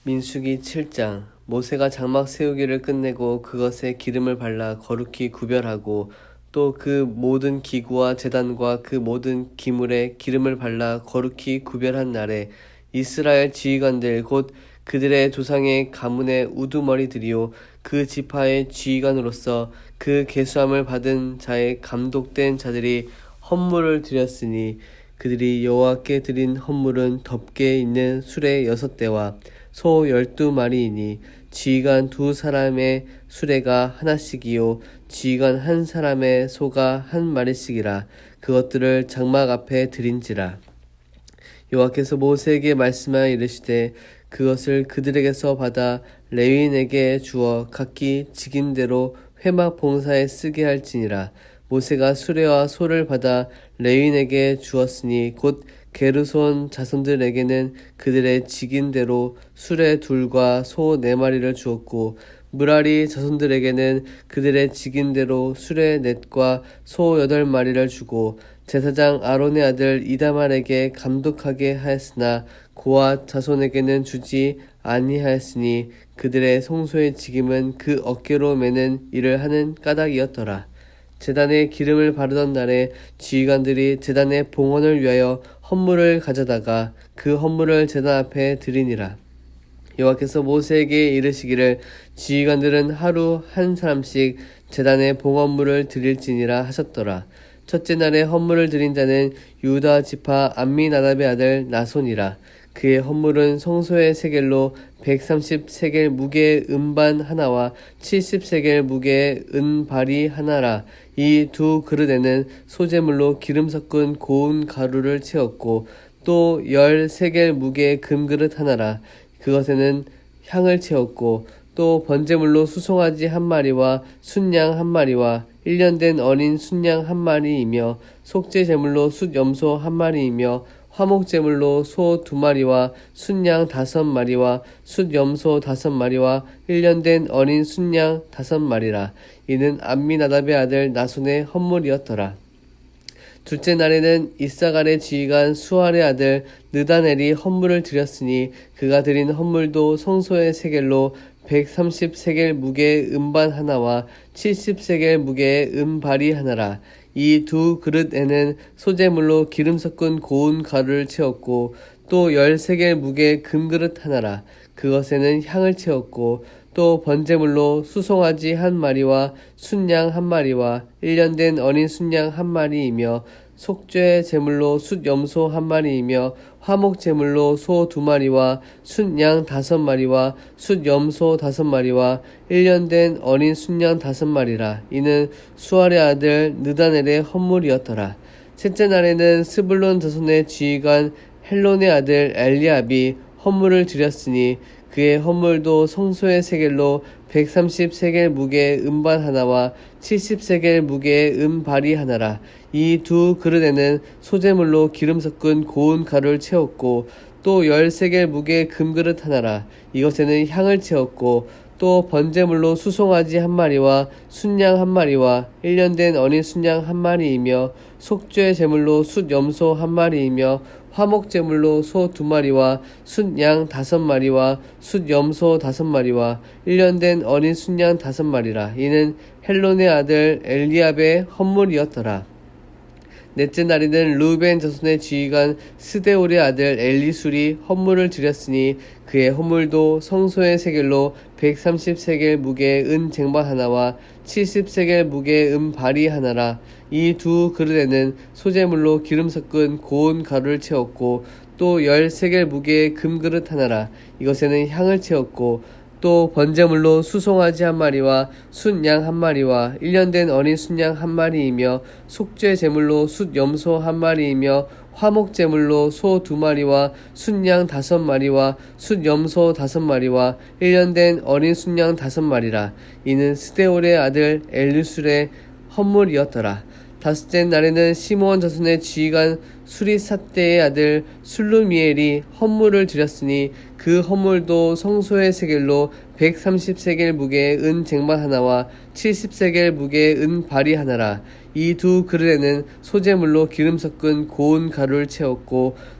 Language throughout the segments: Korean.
민수기 7장. 모세가 장막 세우기를 끝내고 그것에 기름을 발라 거룩히 구별하고 또 그 모든 기구와 제단과 그 모든 기물에 기름을 발라 거룩히 구별한 날에 이스라엘 지휘관들 곧 그들의 조상의 가문의 우두머리들이요 그 지파의 지휘관으로서 그 계수함을 받은 자의 감독된 자들이 헌물을 드렸으니 그들이 여호와께 드린 헌물은 덮개 있는 수레 6대와 소 12마리이니 지휘관 2사람의 수레가 하나씩이요 지휘관 1사람의 소가 1마리씩이라. 그것들을 장막 앞에 드린지라. 여호와께서 모세에게 말씀하여 이르시되 그것을 그들에게서 받아 레위인에게 주어 각기 직임대로 회막 봉사에 쓰게 할지니라. 모세가 수레와 소를 받아 레위인에게 주었으니 곧 게르손 자손들에게는 그들의 직임대로 수레 2과 소 4마리를 주었고 므라리 자손들에게는 그들의 직임대로 수레 4과 소 8마리를 주고 제사장 아론의 아들 이다말에게 감독하게 하였으나 고앗 자손에게는 주지 아니하였으니 그들의 성소의 직임은 그 어깨로 매는 일을 하는 까닭이었더라. 제단에 기름을 바르던 날에 지휘관들이 제단의 봉헌을 위하여 헌물을 가져다가 그 헌물을 제단 앞에 드리니라. 여호와께서 모세에게 이르시기를 지휘관들은 하루 1사람씩 제단에 봉헌물을 드릴지니라 하셨더라. 첫째 날에 헌물을 드린 자는 유다 지파 암미나답의 아들 나손이라. 그의 헌물은 성소의 세겔로 130세겔 무게의 은반 하나와 70세겔 무게의 은발이 하나라. 이 2 그릇에는 소재물로 기름 섞은 고운 가루를 채웠고 또 10세겔 무게의 금그릇 하나라. 그것에는 향을 채웠고 또 번제물로 수송아지 1마리와 순양 1마리와 1년 된 어린 순양 1마리이며 속죄제물로 숫염소 1마리이며 화목제물로 소 2마리와 순양 5마리와 숫염소 5마리와 1년 된 어린 순양 5마리라. 이는 암미나답의 아들 나손의 헌물이었더라. 둘째 날에는 이사갈의 지휘관 수알의 아들 느다넬이 헌물을 드렸으니 그가 드린 헌물도 성소의 세겔로 130세겔 무게의 은반 하나와 70세겔 무게의 은발이 하나라. 이 2 그릇에는 소재물로 기름 섞은 고운 가루를 채웠고 또 10세겔 무게의 금그릇 하나라. 그것에는 향을 채웠고 또 번제물로 수송아지 1마리와 순양 1마리와 1년 된 어린 순양 1마리이며 속죄 제물로 숫염소 1마리이며 화목제물로 소 2마리와 순양 5마리와 숫염소 5마리와 1년 된 어린 순양 5마리라. 이는 수알의 아들 느다넬의 헌물이었더라. 셋째 날에는 스불론 자손의 지휘관 헬론의 아들 엘리압이 헌물을 드렸으니 그의 헌물도 성소의 세겔로 130세겔 무게의 은반 하나와 70세겔 무게의 은발이 하나라. 이 2 그릇에는 소재물로 기름 섞은 고운 가루를 채웠고 또 10세겔 무게의 금그릇 하나라. 이것에는 향을 채웠고 또 번제물로 수송아지 1마리와 순양 1마리와 1년 된 어린 순양 1마리이며 속죄 제물로 숫염소 1마리이며 화목제물로 소 2마리와 숫양 5마리와 숫염소 5마리와 1년 된 어린 순양 5마리라. 이는 헬론의 아들 엘리압의 헌물이었더라. 넷째 날에는 르우벤 자손의 지휘관 스데올의 아들 엘리술이 헌물을 드렸으니 그의 헌물도 성소의 세겔로 130세겔 무게의 은 쟁반 하나와 70세겔 무게의 은발이 하나라. 이 2 그릇에는 소재물로 기름 섞은 고운 가루를 채웠고 또 10세겔 무게의 금그릇 하나라. 이것에는 향을 채웠고 또 번제물로 수송아지 1마리와 순양 1마리와 1년 된 어린 순양 1마리이며 속죄 제물로 숫염소 1마리이며 화목제물로 소 2마리와 순양 5마리와 숫염소 5마리와 1년 된 어린 순양 5마리라. 이는 스데올의 아들 엘리술의 헌물이었더라. 다섯째 날에는 시므온 자손의 지휘관 수리삿대의 아들 술루미엘이 헌물을 드렸으니 그 헌물도 성소의 세겔로 130세겔 무게의 은 쟁반 하나와 70세겔 무게의 은 발이 하나라. 이 2 그릇에는 소재물로 기름 섞은 고운 가루를 채웠고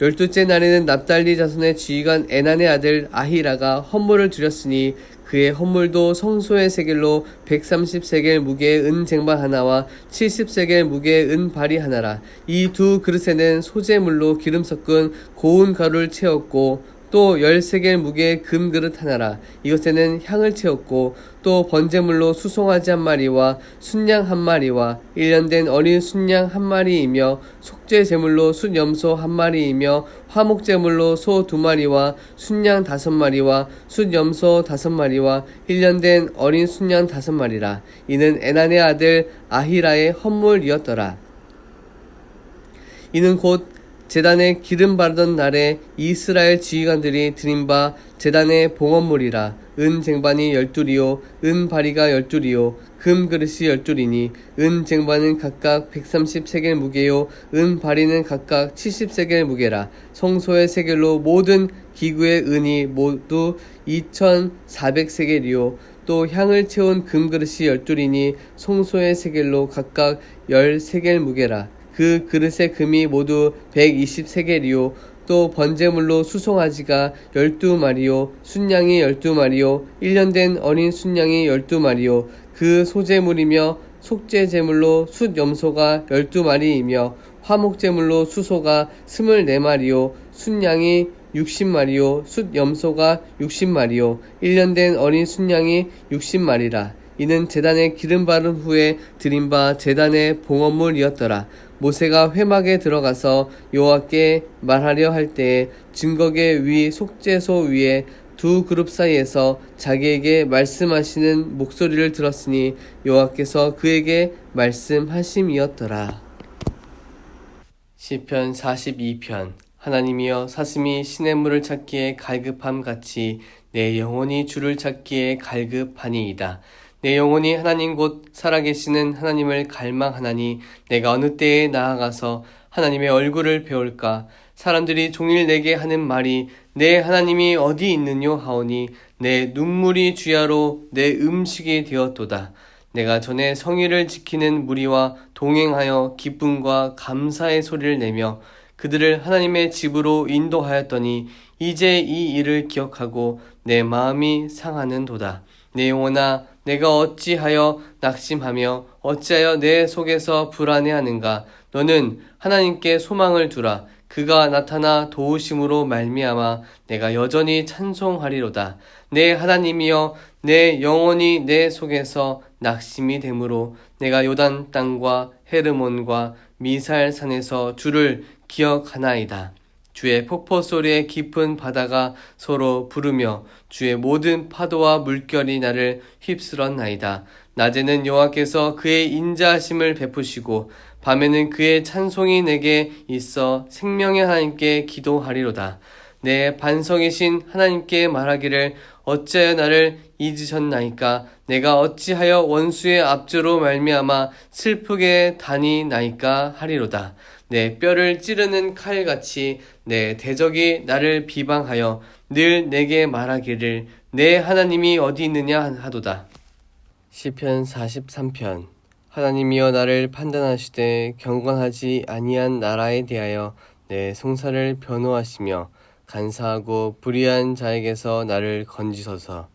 열두째 날에는 납달리 자손의 지휘관 에난의 아들 아히라가 헌물을 드렸으니 그의 헌물도 성소의 세겔로 130세겔 무게의 은 쟁반 하나와 70세겔 무게의 은 발이 하나라. 이 두 그릇에는 소재물로 기름 섞은 고운 가루를 채웠고 또 10세겔 무게의 금 그릇 하나라. 이것에는 향을 채웠고 또 번제물로 수송아지 한 마리와 순양 한 마리와 1년 된 어린 순양 한 마리이며 속죄 제물로 숫염소 한 마리이며 화목 제물로 소 2마리와 순양 5마리와 숫염소 5마리와 1년 된 어린 순양 5마리라. 이는 에난의 아들 아히라의 헌물이었더라. 이는 곧 제단에 기름 바르던 날에 이스라엘 지휘관들이 드린 바 제단의 봉헌물이라. 은 쟁반이 12리요 은 바리가 12리요 금 그릇이 12리니 은 쟁반은 각각 130세겔 무게요 은 바리는 각각 70세겔 무게라. 성소의 세겔로 모든 기구의 은이 모두 2400세겔이요 또 향을 채운 금 그릇이 12리니 성소의 세겔로 각각 10세겔 무게라. 그 그릇의 금이 모두 120세겔이요 또 번제물로 수송아지가 12마리요 순양이 12마리요 1년 된 어린 순양이 12마리요 그 소제물이며 속죄제물로 숫염소가 12마리이며 화목제물로 수소가 24마리요 순양이 60마리요 숫염소가 60마리요 1년 된 어린 순양이 60마리라. 이는 제단에 기름 바른 후에 드린 바 제단의 봉헌물이었더라. 모세가 회막에 들어가서 여호와께 말하려 할 때에 증거계 위 속죄소 위에 두 그룹 사이에서 자기에게 말씀하시는 목소리를 들었으니 여호와께서 그에게 말씀하심이었더라. 시편 42편. 하나님이여 사슴이 시냇물을 찾기에 갈급함 같이 내 영혼이 주를 찾기에 갈급하니이다. 내 영혼이 하나님 곧 살아계시는 하나님을 갈망하나니 내가 어느 때에 나아가서 하나님의 얼굴을 배울까. 사람들이 종일 내게 하는 말이 내 하나님이 어디 있느뇨 하오니 내 눈물이 주야로 내 음식이 되었도다. 내가 전에 성의를 지키는 무리와 동행하여 기쁨과 감사의 소리를 내며 그들을 하나님의 집으로 인도하였더니 이제 이 일을 기억하고 내 마음이 상하는도다. 내 영혼아 내가 어찌하여 낙심하며 어찌하여 내 속에서 불안해하는가. 너는 하나님께 소망을 두라. 그가 나타나 도우심으로 말미암아 내가 여전히 찬송하리로다. 내 하나님이여 내 영혼이 내 속에서 낙심이 되므로 내가 요단 땅과 헤르몬과 미살산에서 주를 기억하나이다. 주의 폭포 소리에 깊은 바다가 서로 부르며 주의 모든 파도와 물결이 나를 휩쓸었나이다. 낮에는 여호와께서 그의 인자하심을 베푸시고 밤에는 그의 찬송이 내게 있어 생명의 하나님께 기도하리로다. 내 반석이신 하나님께 말하기를 어찌하여 나를 잊으셨나이까. 내가 어찌하여 원수의 압조로 말미암아 슬프게 다니나이까 하리로다. 내 뼈를 찌르는 칼같이 내 대적이 나를 비방하여 늘 내게 말하기를 내 하나님이 어디 있느냐 하도다. 시편 43편. 하나님이여 나를 판단하시되 경건하지 아니한 나라에 대하여 내 송사를 변호하시며 간사하고 불의한 자에게서 나를 건지소서.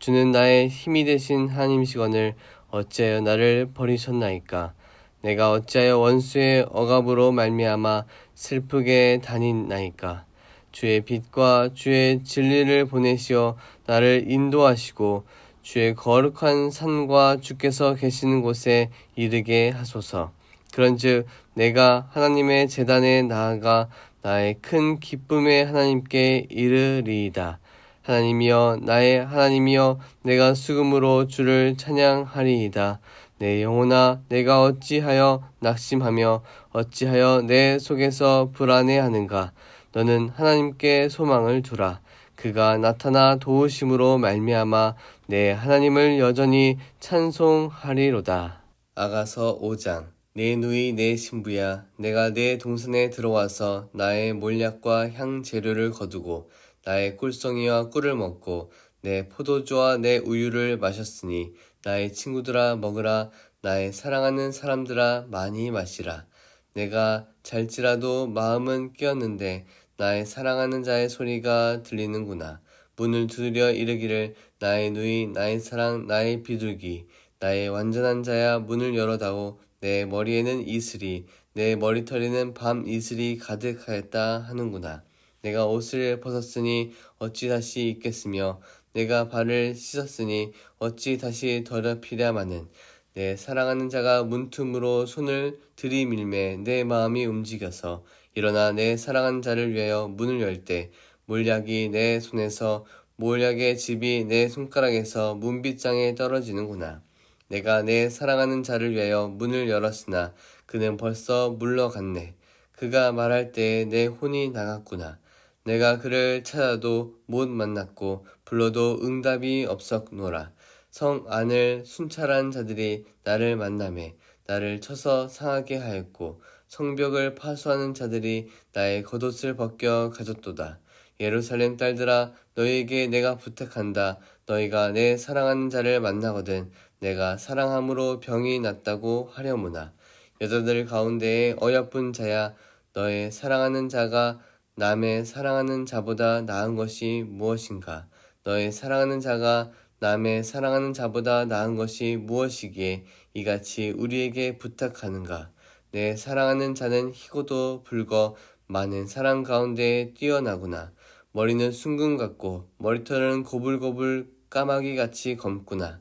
주는 나의 힘이 되신 하나님이시거늘 어찌하여 나를 버리셨나이까. 내가 어찌하여 원수의 억압으로 말미암아 슬프게 다니나이까. 주의 빛과 주의 진리를 보내시어 나를 인도하시고 주의 거룩한 산과 주께서 계시는 곳에 이르게 하소서. 그런즉 내가 하나님의 제단에 나아가 나의 큰 기쁨의 하나님께 이르리이다. 하나님이여 나의 하나님이여 내가 수금으로 주를 찬양하리이다. 내 영혼아 내가 어찌하여 낙심하며 어찌하여 내 속에서 불안해하는가. 너는 하나님께 소망을 두라. 그가 나타나 도우심으로 말미암아 내 하나님을 여전히 찬송하리로다. 아가서 5장. 내 누이 내 신부야 내가 내 동산에 들어와서 나의 몰약과 향 재료를 거두고 나의 꿀송이와 꿀을 먹고 내 포도주와 내 우유를 마셨으니 나의 친구들아 먹으라. 나의 사랑하는 사람들아 많이 마시라. 내가 잘지라도 마음은 깨었는데 나의 사랑하는 자의 소리가 들리는구나. 문을 두드려 이르기를 나의 누이, 나의 사랑, 나의 비둘기, 나의 완전한 자야 문을 열어다오. 내 머리에는 이슬이, 내 머리털에는 밤 이슬이 가득하였다 하는구나. 내가 옷을 벗었으니 어찌 다시 입겠으며 내가 발을 씻었으니 어찌 다시 더럽히랴마는 내 사랑하는 자가 문틈으로 손을 들이밀매 내 마음이 움직여서 일어나 내 사랑하는 자를 위하여 문을 열 때 몰약이 내 손에서 몰약의 집이 내 손가락에서 문빗장에 떨어지는구나. 내가 내 사랑하는 자를 위하여 문을 열었으나 그는 벌써 물러갔네. 그가 말할 때에 내 혼이 나갔구나. 내가 그를 찾아도 못 만났고 불러도 응답이 없었노라. 성 안을 순찰한 자들이 나를 만나매 나를 쳐서 상하게 하였고 성벽을 파수하는 자들이 나의 겉옷을 벗겨 가졌도다. 예루살렘 딸들아 너희에게 내가 부탁한다. 너희가 내 사랑하는 자를 만나거든 내가 사랑함으로 병이 낫다고 하려무나. 여자들 가운데에 어여쁜 자야 너의 사랑하는 자가 남의 사랑하는 자보다 나은 것이 무엇인가? 너의 사랑하는 자가 남의 사랑하는 자보다 나은 것이 무엇이기에 이같이 우리에게 부탁하는가? 내 사랑하는 자는 희고도 붉어 많은 사람 가운데 뛰어나구나. 머리는 숭금 같고 머리털은 고불고불 까마귀같이 검구나.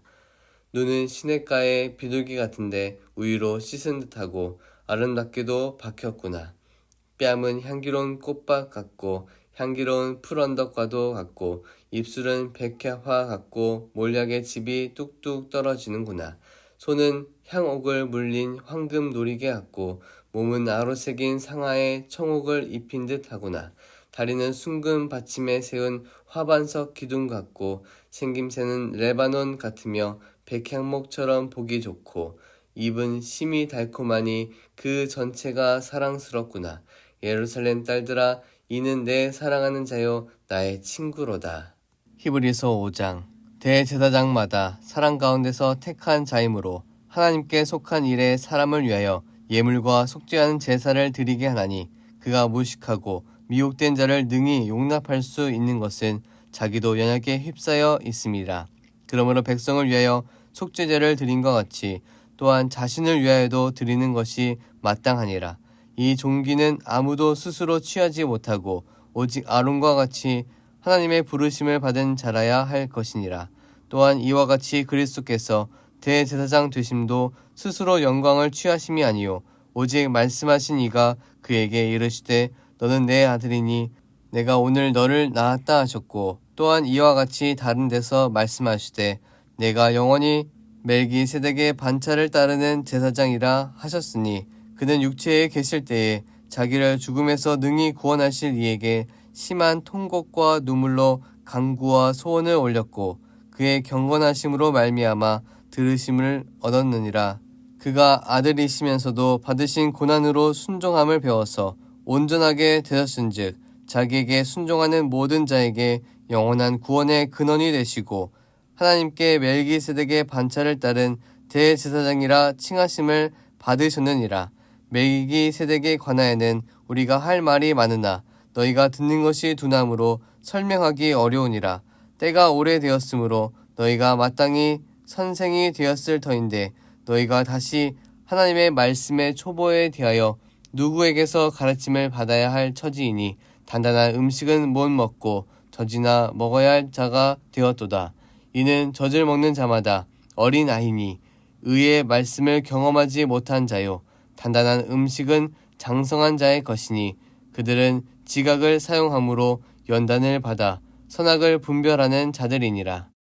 눈은 시냇가의 비둘기 같은데 우유로 씻은 듯하고 아름답게도 박혔구나. 뺨은 향기로운 꽃밭 같고 향기로운 풀언덕과도 같고 입술은 백향화 같고 몰약의 즙이 뚝뚝 떨어지는구나. 손은 향옥을 물린 황금 놀이개 같고 몸은 아로새긴 상아에 청옥을 입힌 듯 하구나. 다리는 숭금 받침에 세운 화반석 기둥 같고 생김새는 레바논 같으며 백향목처럼 보기 좋고 입은 심이 달콤하니 그 전체가 사랑스럽구나. 예루살렘 딸들아 이는 내 사랑하는 자요 나의 친구로다. 히브리서 5장 대제사장마다 사람 가운데서 택한 자이므로 하나님께 속한 일에 사람을 위하여 예물과 속죄하는 제사를 드리게 하나니 그가 무식하고 미혹된 자를 능히 용납할 수 있는 것은 자기도 연약에 휩싸여 있음이라. 그러므로 백성을 위하여 속죄제를 드린 것 같이 또한 자신을 위하여도 드리는 것이 마땅하니라. 이 종기는 아무도 스스로 취하지 못하고 오직 아론과 같이 하나님의 부르심을 받은 자라야 할 것이니라. 또한 이와 같이 그리스도께서 대제사장 되심도 스스로 영광을 취하심이 아니요 오직 말씀하신 이가 그에게 이르시되 너는 내 아들이니 내가 오늘 너를 낳았다 하셨고 또한 이와 같이 다른 데서 말씀하시되 내가 영원히 멜기세덱의 반차를 따르는 제사장이라 하셨으니 그는 육체에 계실 때에 자기를 죽음에서 능히 구원하실 이에게 심한 통곡과 눈물로 간구와 소원을 올렸고 그의 경건하심으로 말미암아 들으심을 얻었느니라. 그가 아들이시면서도 받으신 고난으로 순종함을 배워서 온전하게 되셨은즉 자기에게 순종하는 모든 자에게 영원한 구원의 근원이 되시고 하나님께 멜기세덱의 반차를 따른 대제사장이라 칭하심을 받으셨느니라. 멜기세덱에 관하여는 우리가 할 말이 많으나 너희가 듣는 것이 두나무로 설명하기 어려우니라. 때가 오래되었으므로 너희가 마땅히 선생이 되었을 터인데 너희가 다시 하나님의 말씀의 초보에 대하여 누구에게서 가르침을 받아야 할 처지이니 단단한 음식은 못 먹고 젖이나 먹어야 할 자가 되었도다. 이는 젖을 먹는 자마다 어린 아이니 의의 말씀을 경험하지 못한 자요 단단한 음식은 장성한 자의 것이니 그들은 지각을 사용함으로 연단을 받아 선악을 분별하는 자들이니라.